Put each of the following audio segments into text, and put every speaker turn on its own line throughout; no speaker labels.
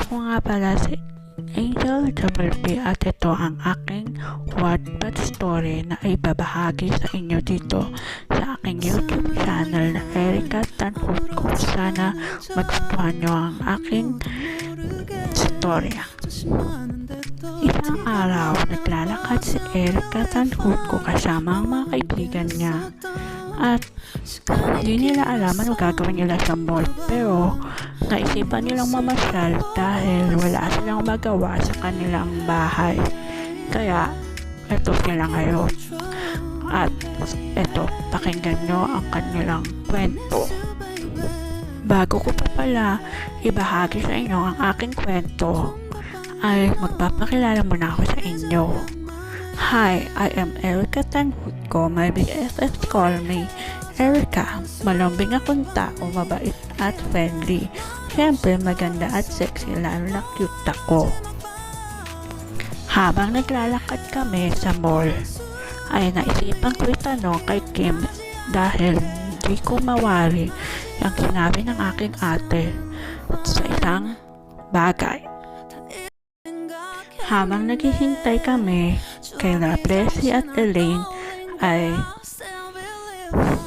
Ako nga pala si Angel Jamalpi at ito ang aking Wattpad story na ibabahagi sa inyo dito sa aking YouTube channel na Erica Tanhutko. Sana magustuhan nyo ang aking storya. Isang araw, naglalakad si Erica Tanhutko kasama ang mga kaibigan niya. At hindi nila alam ano gagawin nila sa mall, pero naisipan nilang mamasyal dahil wala silang magawa sa kanilang bahay. Kaya eto sila ngayon. At eto, pakinggan nyo ang kanilang kwento. Bago ko pa pala ibahagi sa inyo ang aking kwento, ay magpapakilala muna ako sa inyo. Hi, I am Erica Tanhutko. My BFFs call me Erica. Malambing akong tao, mabait at friendly. Siyempre maganda at sexy, lalo na cute ako. Habang naglalakad kami sa mall, ay naisipan ko itanong kay Kim dahil hindi ko mawari ang sinabi ng aking ate sa isang bagay. Habang naghihintay kami kay Plessy at Elaine, ay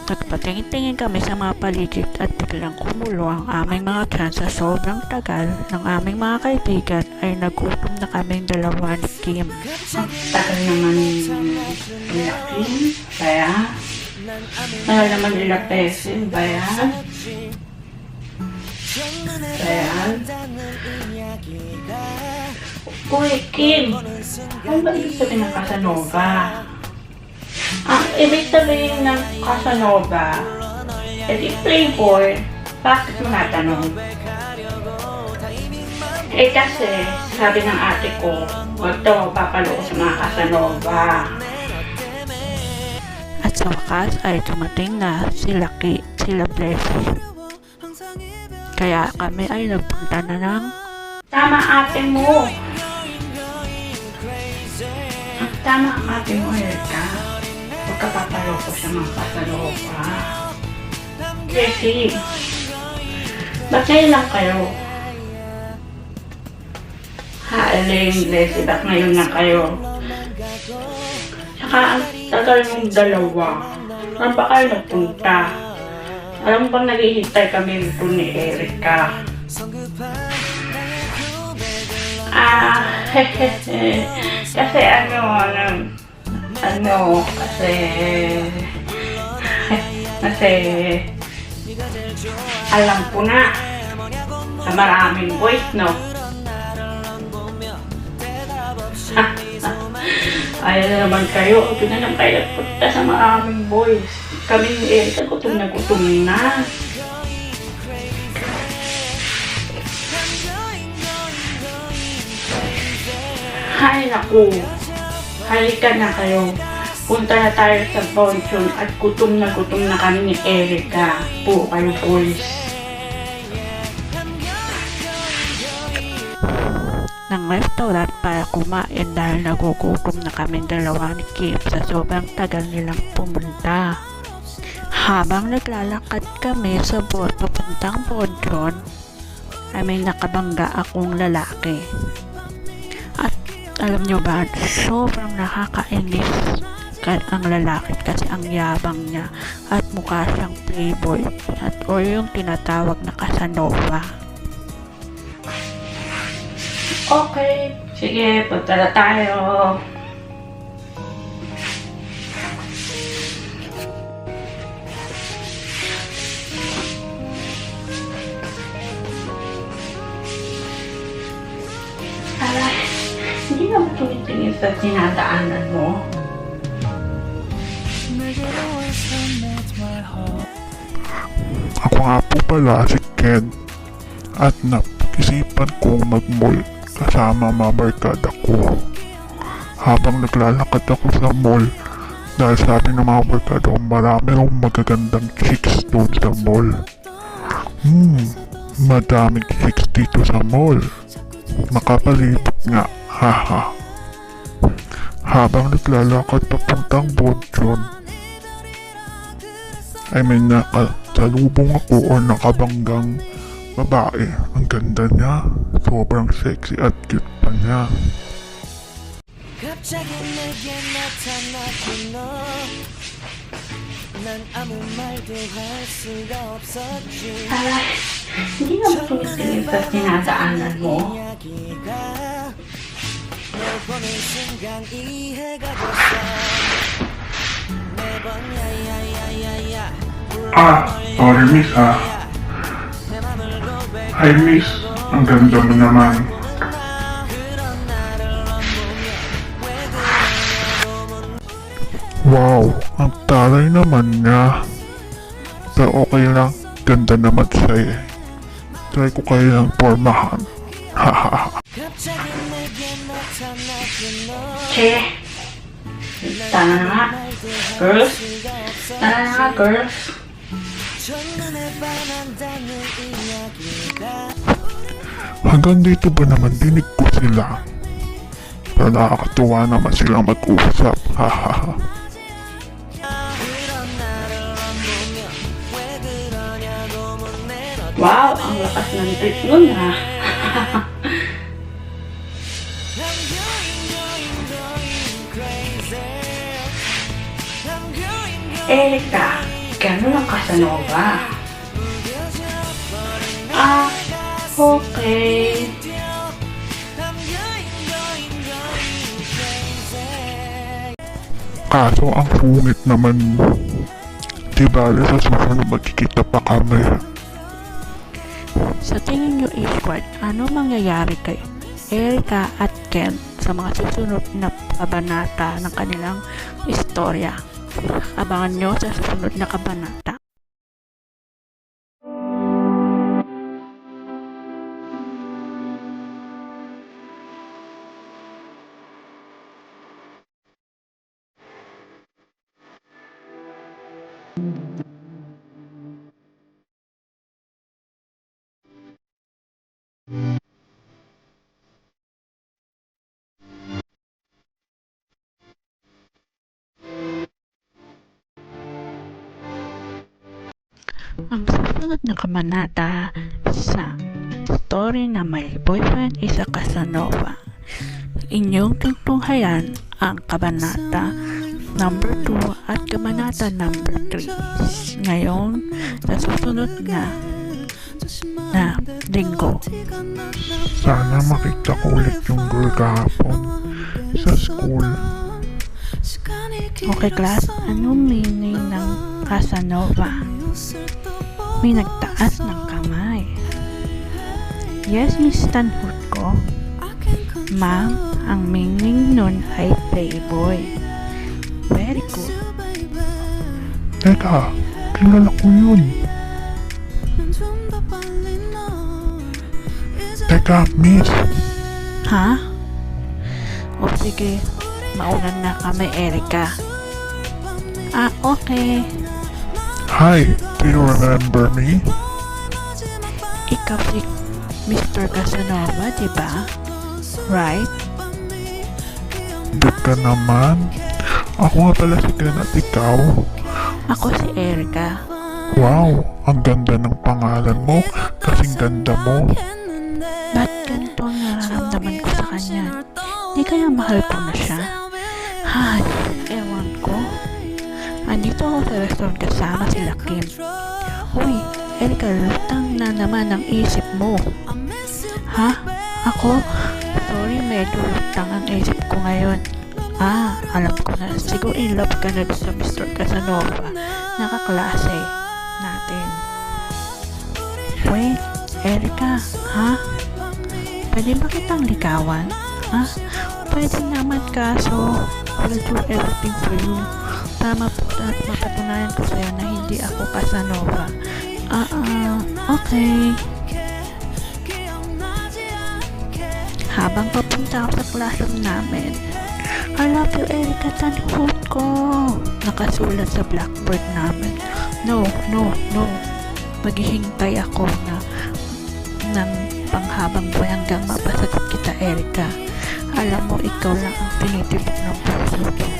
nagpatingin-tingin kami sa mga paligid at biglang kumulo ang aming mga tiyan sa sobrang tagal ng aming mga kaibigan ay nagutom na kaming dalawa ni Kim. Ang tagal naman nila Kim, kaya tagal naman nila Plessy, kaya Uy, Kim! Ano ba ibig sabihin ng Casanova? Ang ibig sabihin ng Casanova, edi playboy. Bakit mo natanong? Eh kasi, sabi ng ate ko, huwag daw papaloko sa mga Casanova. At sa wakas ay dumating na sila Plessy. Kaya kami ay nagpunta na ng tama ate mo! Tama ang ate mo, Erica. Huwag ka papaloko sa mga Casanova. Plessy, ba't ngayon lang kayo? Ha, Elaine, Plessy, ba't ngayon lang kayo? Saka ang tagal mong dalawa. Saan ba kayo nagpunta? Alam mo bang naghihintay kami rito ni Erica? Kasi kasi alam ko na sa maraming boys, no? Ayaw na naman kayo, ito na lang kayo punta sa maraming boys. Kami ni Erica, gutom na. Hay naku, halika na kayo. Punta na tayo sa Bonchon at gutom na kami ni Erica. Po kayo boys. Ng restaurant para kumain dahil nagugutom na kami dalawa ni Kim sa sobrang tagal nilang pumunta. Habang naglalakad kami sa papuntang Bonchon, ay may nakabangga akong lalaki. Alam nyo ba, sobrang nakakainis ang lalaki kasi ang yabang niya at mukha siyang playboy at o yung tinatawag na Casanova. Okay, sige, punta na tayo. Hindi naman tumitingin sa tinadaanan mo.
Ako nga po pala si Ken at napag-isipan kong mag-mall kasama mga barkada ko. Habang naglalakad ako sa mall, dahil sabi ng mga barkada ko marami akong magagandang chicks doon sa mall. Madaming chicks dito sa mall. Makapalibot nga, haha. Habang naglalakad papuntang Bonchon, ay may nakasalubong ako o nakabanggang babae. Ang ganda niya, Sobrang sexy at cute pa niya.
갑자기 내게 나타났던 너난 아무 말도 할 수가 없었지
Ay, hindi naman sumisingit sa sinadaanan mo.
이야기가 널 보는 순간 이해가 됐어 매번 야야야야야
Sorry miss
내 맘을 고백
Hi miss, ang ganda mo naman.
그런 나를 엿보며 왜 그러냐고
Wow, ang taray naman niya. Pero okay lang, ganda naman siya eh. Try ko kaya ng pormahan. Hahaha.
갑자기 내게 나타났던 너
Che, tara na nga. Girls, tara na nga girls.
첫눈에 반한다는 이야기가
Hanggang dito ba naman dinig ko sila? Pero nakakatuwa naman silang mag-usap. Hahaha.
그런 나를 엿보며 왜 그러냐고 묻네 너
Wow, ang lakas ng trip nun ha.
I'm going crazy I'm going
Erika, gano'n ang Casanova? Ah, okay.
I'm going crazy
Kaso ang pungit naman. Di bale sa susunod magkikita pa kami.
Sa tingin nyo, Ishward, ano mangyayari kay Erika at Ken sa mga susunod na kabanata ng kanilang istorya? Abangan nyo sa susunod na kabanata. Ang susunod na kabanata sa story na My Boyfriend is a Casanova. Inyong tungtunghayan ang kabanata number 2 at kabanata number 3 ngayon sa susunod na linggo.
Sana makita ko ulit yung girl kahapon sa school.
Okay class, anong meaning ng Casanova? May nagtaas ng kamay. Yes, Miss Tanhut ko. Ma'am, ang meaning nun ay playboy. Very good.
Teka, kilala ko yun. Teka, miss.
Ha? O sige, maunan na kami, Erika. Ah, okay.
Hi, do you remember me?
Ikaw si Mr. Casanova, di ba? Right?
Di ka naman. Ako nga pala si Ken at ikaw.
Ako si Erika.
Wow, ang ganda ng pangalan mo. Kasing ganda mo.
Ba't ganito ang nararamdaman ko sa kanya? Di kaya mahal ko na siya? Hay, ewan ko. Andito ako sa restaurant kasama sila Kim. Uy, Erika, lutang na naman ang isip mo. Ha? Ako? Sorry, medyo lutang ang isip ko ngayon. Ah, alam ko na. Siguro in love ka na sa Mr. Casanova. Nakaklase natin. Wait, Erika, ha? Pwede ba kitang ligawan? Ha? Pwede naman kaso will do everything for you. Tama po at mapatunayan ko sa'yo na hindi ako Casanova. Okay. Habang papunta ako sa classroom namin, I love you, Erika, Tanhut ko. Nakasulat sa blackboard namin. No. Maghihintay ako ng panghabang buhay hanggang mapasagot kita, Erika. Alam mo, ikaw lang ang tinitibok ng puso ko.